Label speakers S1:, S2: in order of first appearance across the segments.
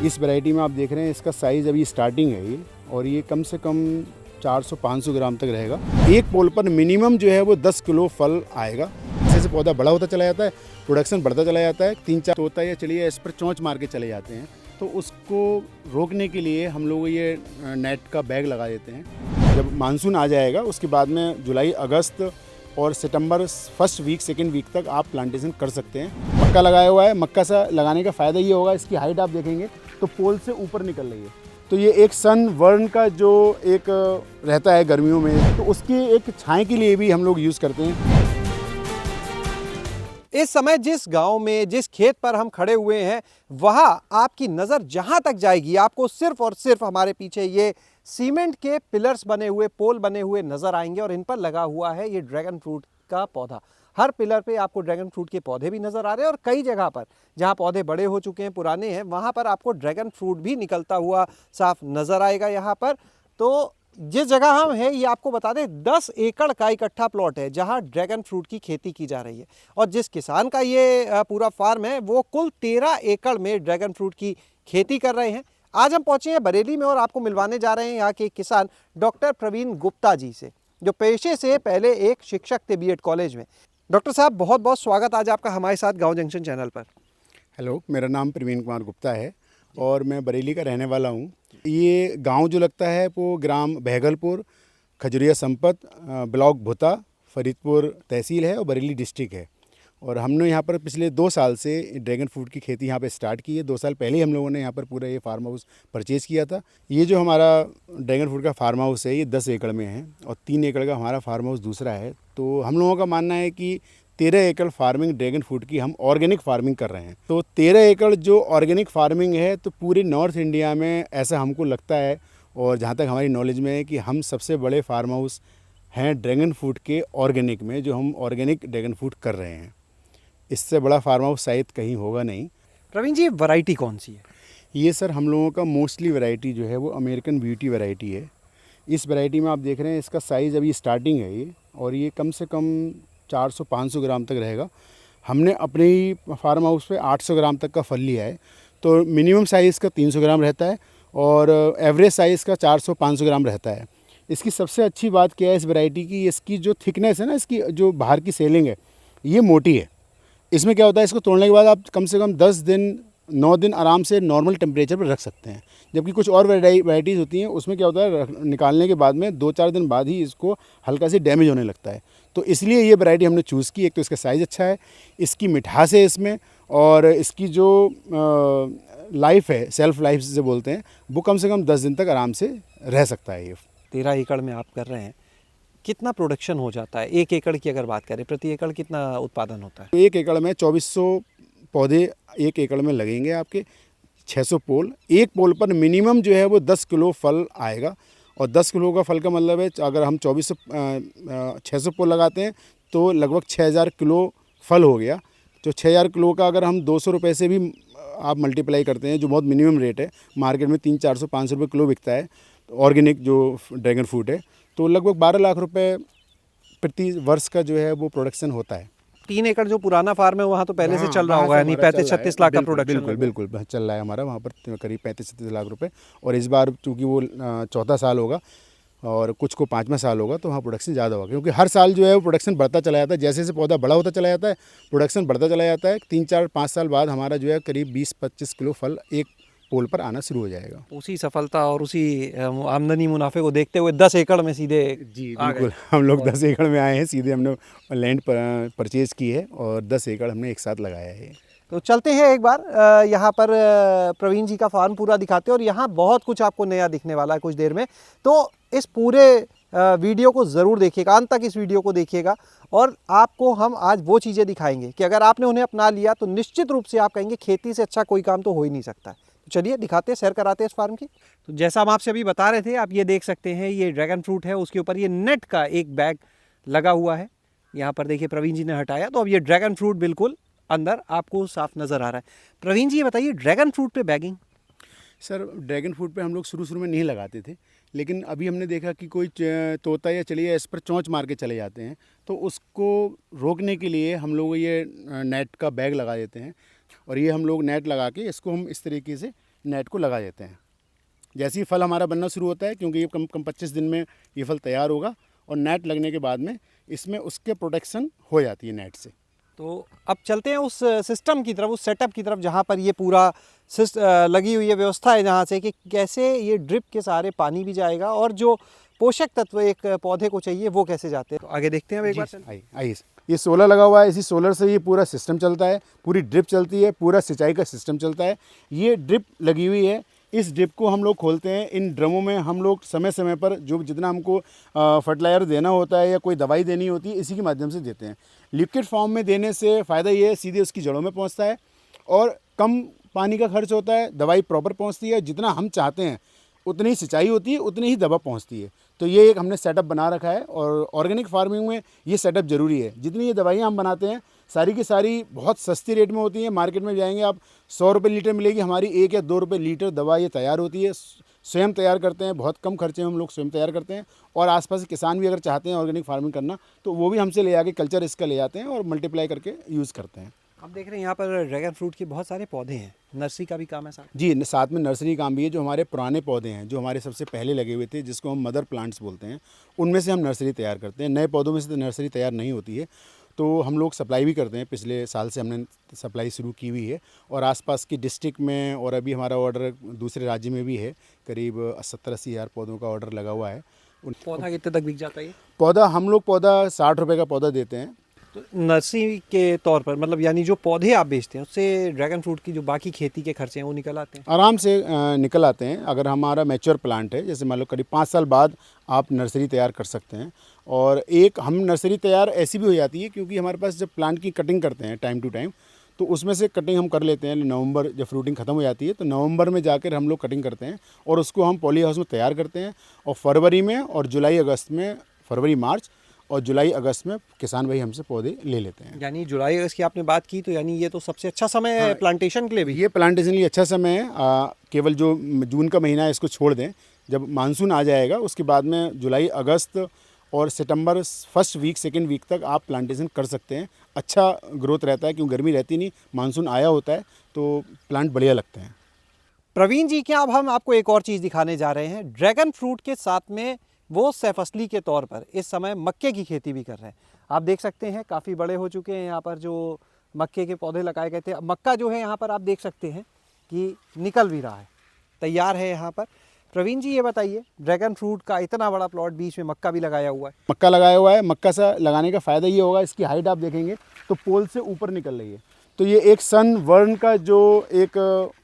S1: इस वैरायटी में आप देख रहे हैं इसका साइज़ अभी स्टार्टिंग है ये, और ये कम से कम 400-500 ग्राम तक रहेगा। एक पोल पर मिनिमम जो है वो 10 किलो फल आएगा। जैसे पौधा बड़ा होता चला जाता है, प्रोडक्शन बढ़ता चला जाता है, 3-4 तोता या चलिए इस पर चोंच मार के चले जाते हैं, तो उसको रोकने के लिए हम लोग ये नेट का बैग लगा देते हैं। जब मानसून आ जाएगा उसके बाद में जुलाई अगस्त और सितंबर फर्स्ट वीक सेकेंड वीक तक आप प्लांटेशन कर सकते हैं। मक्का लगाया हुआ है, मक्का सा लगाने का फ़ायदा ये होगा, इसकी हाइट आप देखेंगे तो पोल से ऊपर निकल रही है, तो ये एक सन वर्न का जो एक रहता है गर्मियों में, तो उसकी एक छाए के लिए भी हम लोग यूज़ करते हैं।
S2: इस समय जिस गांव में, जिस खेत पर हम खड़े हुए हैं, वहां आपकी नज़र जहां तक जाएगी आपको सिर्फ और सिर्फ हमारे पीछे ये सीमेंट के पिलर्स बने हुए, पोल बने हुए नज़र आएंगे और इन पर लगा हुआ है ये ड्रैगन फ्रूट का पौधा। हर पिलर पे आपको ड्रैगन फ्रूट के पौधे भी नज़र आ रहे हैं और कई जगह पर जहां पौधे बड़े हो चुके हैं, पुराने हैं, वहां पर आपको ड्रैगन फ्रूट भी निकलता हुआ साफ नज़र आएगा यहाँ पर। तो जिस जगह हम हैं ये आपको बता दें 10 एकड़ का इकट्ठा प्लॉट है जहां ड्रैगन फ्रूट की खेती की जा रही है, और जिस किसान का ये पूरा फार्म है वो कुल 13 एकड़ में ड्रैगन फ्रूट की खेती कर रहे हैं। आज हम पहुंचे हैं बरेली में और आपको मिलवाने जा रहे हैं यहाँ के किसान डॉक्टर प्रवीण गुप्ता जी से, जो पेशे से पहले एक शिक्षक थे बीएड कॉलेज में। डॉक्टर साहब, बहुत बहुत स्वागत आज आपका हमारे साथ गाँव जंक्शन चैनल पर।
S1: हेलो, मेरा नाम प्रवीण कुमार गुप्ता है और मैं बरेली का रहने वाला हूँ। ये गांव जो लगता है वो ग्राम बहगलपुर, खजुरिया संपत, ब्लॉक भुता, फरीदपुर तहसील है और बरेली डिस्ट्रिक्ट है। और हमने यहाँ पर पिछले 2 साल से ड्रैगन फ्रूट की खेती यहाँ पे स्टार्ट की है। 2 साल पहले ही हम लोगों ने यहाँ पर पूरा ये फार्म हाउस परचेज़ किया था। ये जो हमारा ड्रैगन फ्रूट का फार्म हाउस है ये 10 एकड़ में है और 3 एकड़ का हमारा फार्म हाउस दूसरा है। तो हम लोगों का मानना है कि 13 एकड़ फार्मिंग ड्रैगन फ्रूट की हम ऑर्गेनिक फार्मिंग कर रहे हैं। तो 13 एकड़ जो ऑर्गेनिक फार्मिंग है तो पूरे नॉर्थ इंडिया में ऐसा हमको लगता है, और जहाँ तक हमारी नॉलेज में है कि हम सबसे बड़े फार्म हाउस हैं ड्रैगन फ्रूट के ऑर्गेनिक में, जो हम ऑर्गेनिक ड्रैगन फ्रूट कर रहे हैं। इससे बड़ा फार्म हाउस शायद कहीं होगा नहीं।
S2: प्रवीण जी, वैरायटी कौन सी है?
S1: ये सर हम लोगों का मोस्टली वैरायटी जो है वो अमेरिकन ब्यूटी वैरायटी है। इस वैरायटी में आप देख रहे हैं इसका साइज़ अभी स्टार्टिंग है ये, और ये कम से कम 400-500 ग्राम तक रहेगा। हमने अपने ही फार्म हाउस पे 800 ग्राम तक का फल लिया है। तो मिनिमम साइज़ का 300 ग्राम रहता है और एवरेज साइज़ का 400-500 ग्राम रहता है। इसकी सबसे अच्छी बात क्या है इस वैरायटी की, इसकी जो थिकनेस है ना, इसकी जो बाहर की सेलिंग है ये मोटी है। इसमें क्या होता है, इसको तोड़ने के बाद आप कम से कम 10 दिन 9 दिन आराम से नॉर्मल टेम्परेचर पर रख सकते हैं। जबकि कुछ और वैराइटीज़ होती हैं उसमें क्या होता है, निकालने के बाद में 2-4 दिन बाद ही इसको हल्का सी डैमेज होने लगता है। तो इसलिए ये वैरायटी हमने चूज़ की। एक तो इसका साइज़ अच्छा है, इसकी मिठास है इसमें, और इसकी जो लाइफ है, सेल्फ लाइफ जिसे बोलते हैं, वो कम से कम 10 दिन तक आराम से रह सकता है। ये
S2: 13 एकड़ में आप कर रहे हैं, कितना प्रोडक्शन हो जाता है? 1 एकड़ की अगर बात करें, प्रति एकड़ कितना उत्पादन होता है?
S1: 1 एकड़ में 2400 पौधे 1 एकड़ में लगेंगे आपके, 600 पोल। एक पोल पर मिनिमम जो है वो 10 किलो फल आएगा, और 10 किलो का फल का मतलब है अगर हम 600 पोल लगाते हैं तो लगभग 6000 किलो फल हो गया। तो 6000 किलो का अगर हम 200 रुपये से भी आप मल्टीप्लाई करते हैं, जो बहुत मिनिमम रेट है, मार्केट में 300-400-500 रुपये किलो बिकता है ऑर्गेनिक जो ड्रैगन फ्रूट है, तो लगभग 12 लाख रुपए प्रति वर्ष का जो है वो प्रोडक्शन होता है।
S2: 3 एकड़ जो पुराना फार्म है वहाँ तो पहले से चल रहा होगा, यानी 35-36 लाख का प्रोडक्शन।
S1: बिल्कुल चल रहा है हमारा वहाँ पर करीब 35-36 लाख रुपए। और इस बार चूँकि वो 4था साल होगा और कुछ को 5वां साल होगा, तो वहाँ प्रोडक्शन ज़्यादा होगा, क्योंकि हर साल जो है वो प्रोडक्शन बढ़ता चला जाता है। जैसे जैसे पौधा बड़ा होता चला जाता है प्रोडक्शन बढ़ता चला जाता है। 3-4-5 साल बाद हमारा जो है करीब 20-25 किलो फल एक पोल पर आना शुरू हो जाएगा।
S2: उसी सफलता और उसी आमदनी मुनाफे को देखते हुए 10 एकड़ में सीधे
S1: जी बिल्कुल, हम लोग 10 एकड़ में आए हैं। सीधे हमने लैंड परचेज़ की है और 10 एकड़ हमने एक साथ लगाया है।
S2: तो चलते हैं एक बार यहाँ पर प्रवीण जी का फार्म पूरा दिखाते हैं, और यहाँ बहुत कुछ आपको नया दिखने वाला है कुछ देर में। तो इस पूरे वीडियो को ज़रूर देखिएगा, अंत तक इस वीडियो को देखिएगा, और आपको हम आज वो चीज़ें दिखाएंगे कि अगर आपने उन्हें अपना लिया तो निश्चित रूप से आप कहेंगे खेती से अच्छा कोई काम तो हो ही नहीं सकता। तो चलिए दिखाते हैं, सैर कराते हैं इस फार्म की। तो जैसा हम आपसे अभी बता रहे थे, आप ये देख सकते हैं ये ड्रैगन फ्रूट है, उसके ऊपर ये नेट का एक बैग लगा हुआ है। यहाँ पर देखिए प्रवीण जी ने हटाया, तो अब ये ड्रैगन फ्रूट बिल्कुल अंदर आपको साफ नज़र आ रहा है। प्रवीण जी ये बताइए, ड्रैगन फ्रूट पे बैगिंग?
S1: सर ड्रैगन फ्रूट पे हम लोग शुरू में नहीं लगाते थे, लेकिन अभी हमने देखा कि कोई तोता या चलिए इस पर चोंच मार के चले जाते हैं, तो उसको रोकने के लिए हम लोग ये नेट का बैग लगा देते हैं। और ये हम लोग नेट लगा के इसको हम इस तरीके से नेट को लगा देते हैं। जैसे ही फल हमारा बनना शुरू होता है, क्योंकि ये कम कम 25 दिन में ये फल तैयार होगा, और नेट लगने के बाद में इसमें उसके प्रोटेक्शन हो जाती है नेट से।
S2: तो अब चलते हैं उस सिस्टम की तरफ, उस सेटअप की तरफ, जहाँ पर ये पूरा लगी हुई है व्यवस्था है, जहाँ से कि कैसे ये ड्रिप के सहारे पानी भी जाएगा और जो पोषक तत्व एक पौधे को चाहिए वो कैसे जाते हैं। तो आगे देखते हैं अब एक बार।
S1: आइए, ये सोलर लगा हुआ है, इसी सोलर से ये पूरा सिस्टम चलता है, पूरी ड्रिप चलती है, पूरा सिंचाई का सिस्टम चलता है। ये ड्रिप लगी हुई है, इस ड्रिप को हम लोग खोलते हैं। इन ड्रमों में हम लोग समय समय पर जो जितना हमको फर्टिलाइज़र देना होता है या कोई दवाई देनी होती है, इसी के माध्यम से देते हैं। लिक्विड फॉर्म में देने से फ़ायदा ये है, सीधे उसकी जड़ों में पहुंचता है और कम पानी का खर्च होता है, दवाई प्रॉपर पहुंचती है, जितना हम चाहते हैं उतनी ही सिंचाई होती है, उतनी ही दवा पहुंचती है। तो ये एक हमने सेटअप बना रखा है, और ऑर्गेनिक फार्मिंग में ये सेटअप ज़रूरी है। जितनी ये दवाइयाँ हम बनाते हैं सारी की सारी बहुत सस्ती रेट में होती हैं। मार्केट में जाएंगे आप 100 रुपये लीटर मिलेगी, हमारी 1 या 2 रुपये लीटर दवा ये तैयार होती है। स्वयं तैयार करते हैं, बहुत कम खर्चे में हम लोग स्वयं तैयार करते हैं। और आसपास के किसान भी अगर चाहते हैं ऑर्गेनिक फार्मिंग करना, तो वो भी हमसे ले आके कल्चर इसका ले जाते हैं और मल्टीप्लाई करके यूज़ करते हैं।
S2: आप देख रहे हैं यहाँ पर ड्रैगन फ्रूट के बहुत सारे पौधे हैं, नर्सरी का भी काम है साथ।
S1: जी, साथ में नर्सरी काम भी है। जो हमारे पुराने पौधे हैं, जो हमारे सबसे पहले लगे हुए थे, जिसको हम मदर प्लांट्स बोलते हैं, उनमें से हम नर्सरी तैयार करते हैं। नए पौधों में से तो नर्सरी तैयार नहीं होती है, तो हम लोग सप्लाई भी करते हैं। पिछले साल से हमने सप्लाई शुरू की हुई है, और आसपास की डिस्ट्रिक्ट में, और अभी हमारा ऑर्डर दूसरे राज्य में भी है। करीब 70-80 हज़ार पौधों का ऑर्डर लगा हुआ है।
S2: पौधा कितने तक बिक जाता है ये?
S1: पौधा हम लोग 60 रुपये का पौधा देते हैं।
S2: तो नर्सरी के तौर पर, मतलब यानी जो पौधे आप बेचते हैं उससे ड्रैगन फ्रूट की जो बाकी खेती के खर्चे हैं वो निकल आते हैं?
S1: आराम से निकल आते हैं। अगर हमारा मैच्योर प्लांट है, जैसे मान लो करीब 5 साल बाद आप नर्सरी तैयार कर सकते हैं। और एक हम नर्सरी तैयार ऐसी भी हो जाती है, क्योंकि हमारे पास जब प्लांट की कटिंग करते हैं टाइम टू टाइम, तो उसमें से कटिंग हम कर लेते हैं। नवंबर जब फ्रूटिंग ख़त्म हो जाती है, तो नवंबर में जाकर हम लोग कटिंग करते हैं और उसको हम पॉली हाउस में तैयार करते हैं। और फरवरी में और जुलाई अगस्त में, फरवरी मार्च और जुलाई अगस्त में किसान भाई हमसे पौधे ले लेते हैं।
S2: यानी जुलाई अगस्त की आपने बात की, तो यानी ये तो सबसे अच्छा समय है प्लांटेशन के लिए भी।
S1: ये प्लांटेशन के लिए अच्छा समय है। केवल जो जून का महीना है इसको छोड़ दें, जब मानसून आ जाएगा उसके बाद में जुलाई अगस्त और सितंबर फर्स्ट वीक सेकंड वीक तक आप प्लांटेशन कर सकते हैं। अच्छा ग्रोथ रहता है, क्योंकि गर्मी रहती नहीं, मानसून आया होता है तो प्लांट बढ़िया लगते हैं।
S2: प्रवीण जी, क्या अब हम आपको एक और चीज़ दिखाने जा रहे हैं। ड्रैगन फ्रूट के साथ में वो सैफसली के तौर पर इस समय मक्के की खेती भी कर रहे हैं। आप देख सकते हैं काफ़ी बड़े हो चुके हैं यहाँ पर जो मक्के के पौधे लगाए गए थे। मक्का जो है यहाँ पर आप देख सकते हैं कि निकल भी रहा है, तैयार है यहाँ पर। प्रवीण जी, ये बताइए, ड्रैगन फ्रूट का इतना बड़ा प्लॉट, बीच में मक्का भी लगाया हुआ है।
S1: मक्का लगाया हुआ है। मक्का सा लगाने का फ़ायदा ये होगा, इसकी हाइट आप देखेंगे तो पोल से ऊपर निकल रही है। तो ये एक सन वर्न का जो एक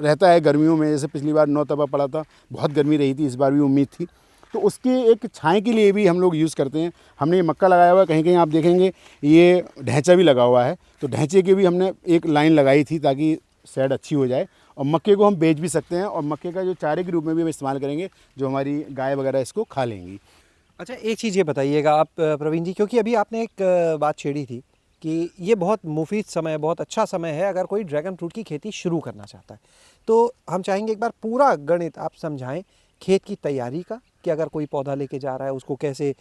S1: रहता है गर्मियों में, जैसे पिछली बार 9 तबा पड़ा था, बहुत गर्मी रही थी, इस बार भी उम्मीद थी, तो उसके एक छाएँ के लिए भी हम लोग यूज़ करते हैं। हमने ये मक्का लगाया हुआ है, कहीं कहीं आप देखेंगे ये ढैंचा भी लगा हुआ है, तो ढैंचे की भी हमने एक लाइन लगाई थी ताकि शेड अच्छी हो जाए। और मक्के को हम बेच भी सकते हैं, और मक्के का जो चारे के रूप में भी हम इस्तेमाल करेंगे, जो हमारी गाय वगैरह इसको खा लेंगी।
S2: अच्छा, एक चीज़ ये बताइएगा आप प्रवीण जी, क्योंकि अभी आपने एक बात छेड़ी थी कि ये बहुत मुफीद समय है, बहुत अच्छा समय है अगर कोई ड्रैगन फ्रूट की खेती शुरू करना चाहता है। तो हम चाहेंगे एक बार पूरा गणित आप समझाएं खेत की तैयारी का, कि अगर कोई पौधा लेके जा रहा है उसको कैसे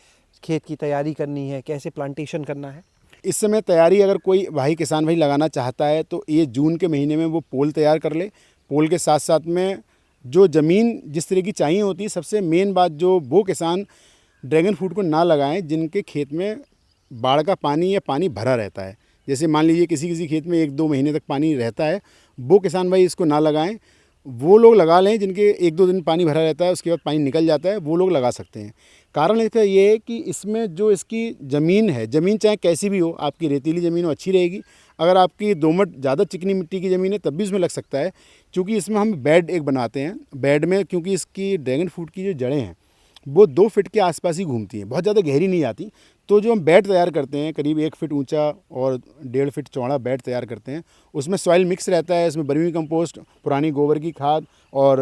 S2: खेत की तैयारी करनी है, कैसे प्लांटेशन करना है।
S1: इस समय तैयारी अगर कोई भाई किसान भाई लगाना चाहता है, तो ये जून के महीने में वो पोल तैयार कर ले। पोल के साथ साथ में जो ज़मीन जिस तरह की चाहिए होती है, सबसे मेन बात जो वो किसान ड्रैगन फ्रूट को ना लगाएं जिनके खेत में बाढ़ का पानी या पानी भरा रहता है। जैसे मान लीजिए किसी किसी खेत में 1-2 महीने तक पानी रहता है, वो किसान भाई इसको ना लगाएं। वो लोग लगा लें जिनके 1-2 दिन पानी भरा रहता है, उसके बाद पानी निकल जाता है, वो लोग लगा सकते हैं। कारण इसका ये है कि इसमें जो इसकी ज़मीन है, ज़मीन चाहे कैसी भी हो, आपकी रेतीली ज़मीन हो अच्छी रहेगी। अगर आपकी दोमट ज़्यादा चिकनी मिट्टी की ज़मीन है तब भी इसमें लग सकता है, क्योंकि इसमें हम बेड एक बनाते हैं। बेड में क्योंकि इसकी ड्रैगन फ्रूट की जो जड़ें हैं वो 2 फीट के आसपास ही घूमती हैं, बहुत ज़्यादा गहरी नहीं जाती। तो जो हम बेड तैयार करते हैं, करीब 1 फीट ऊंचा और 1.5 फीट चौड़ा बेड तैयार करते हैं, उसमें सॉइल मिक्स रहता है। इसमें वर्मी कंपोस्ट, पुरानी गोबर की खाद और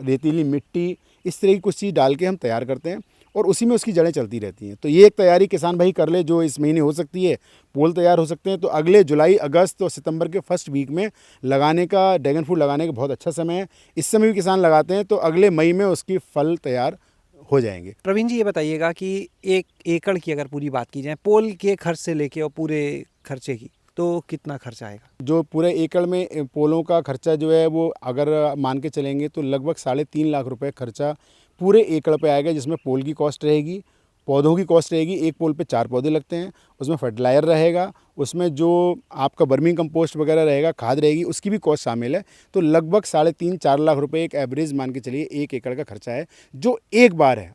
S1: रेतीली मिट्टी, इस तरह की कुछ चीज़ डाल के हम तैयार करते हैं, और उसी में उसकी जड़ें चलती रहती हैं। तो ये एक तैयारी किसान भाई कर ले जो इस महीने हो सकती है। पोल तैयार हो सकते हैं, तो अगले जुलाई अगस्त और सितंबर के फर्स्ट वीक में लगाने का, ड्रैगन फ्रूट लगाने का बहुत अच्छा समय है। इस समय भी किसान लगाते हैं तो अगले मई में उसकी फल तैयार हो जाएंगे।
S2: प्रवीण जी, ये बताइएगा कि 1 एकड़ की अगर पूरी बात की जाए, पोल के खर्च से लेके और पूरे खर्चे की, तो कितना खर्चा आएगा?
S1: जो पूरे एकड़ में पोलों का खर्चा जो है वो अगर मान के चलेंगे तो लगभग 3.5 लाख रुपए खर्चा पूरे एकड़ पे आएगा, जिसमें पोल की कॉस्ट रहेगी, पौधों की कॉस्ट रहेगी। एक पोल पे 4 पौधे लगते हैं, उसमें फर्टिलाइजर रहेगा, उसमें जो आपका वर्मी कंपोस्ट वगैरह रहेगा, खाद रहेगी, उसकी भी कॉस्ट शामिल है। तो लगभग 3.5-4 लाख रुपए एक एवरेज मान के चलिए 1 एकड़ का खर्चा है, जो एक बार है,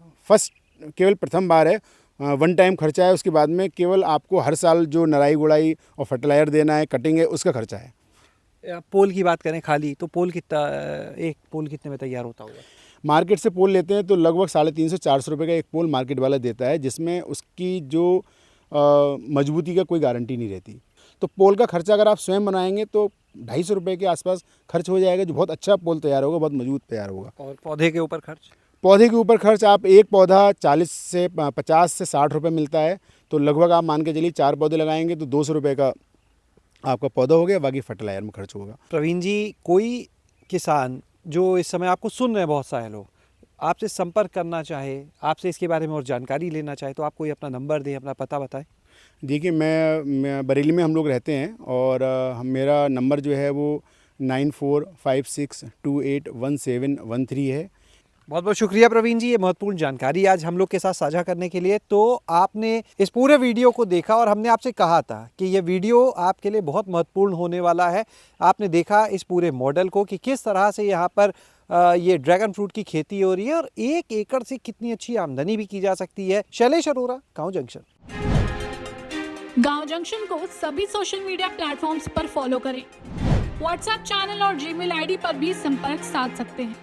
S1: केवल प्रथम बार है, वन टाइम खर्चा है। उसके बाद में केवल आपको हर साल जो नराई गुड़ाई और फर्टिलाइजर देना है, कटिंग है, उसका खर्चा है।
S2: पोल की बात करें खाली, तो पोल कितना, एक पोल कितने में तैयार होता होगा?
S1: मार्केट से पोल लेते हैं तो लगभग 350-400 रुपये का एक पोल मार्केट वाला देता है, जिसमें उसकी जो मजबूती का कोई गारंटी नहीं रहती। तो पोल का खर्चा अगर आप स्वयं बनाएंगे तो 250 रुपये के आसपास खर्च हो जाएगा, जो बहुत अच्छा पोल तैयार होगा, बहुत मजबूत तैयार होगा।
S2: और पौधे के ऊपर खर्च?
S1: पौधे के ऊपर खर्च आप एक पौधा 50 से 60 रुपये मिलता है, तो लगभग आप मान के चलिए 4 पौधे लगाएंगे तो 200 रुपये का आपका पौधा हो गया, बाकी फर्टिलाइजर में खर्च होगा।
S2: प्रवीण जी, कोई किसान जो इस समय आपको सुन रहे हैं, बहुत सारे लोग आपसे संपर्क करना चाहे, आपसे इसके बारे में और जानकारी लेना चाहे, तो आप कोई अपना नंबर दें, अपना पता बताएं।
S1: देखिए, मैं बरेली में हम लोग रहते हैं और मेरा नंबर जो है वो 9456281713 है।
S2: बहुत बहुत शुक्रिया प्रवीण जी, ये महत्वपूर्ण जानकारी आज हम लोग के साथ साझा करने के लिए। तो आपने इस पूरे वीडियो को देखा और हमने आपसे कहा था कि ये वीडियो आपके लिए बहुत महत्वपूर्ण होने वाला है। आपने देखा इस पूरे मॉडल को कि किस तरह से यहाँ पर ये ड्रैगन फ्रूट की खेती हो रही है और 1 एकड़ से कितनी अच्छी आमदनी भी की जा सकती है। शैलेश अरोरा, गाँव जंक्शन।
S3: गांव जंक्शन को सभी सोशल मीडिया प्लेटफॉर्म्स पर फॉलो करें। व्हाट्सएप चैनल और जीमेल आईडी पर भी संपर्क साध सकते हैं।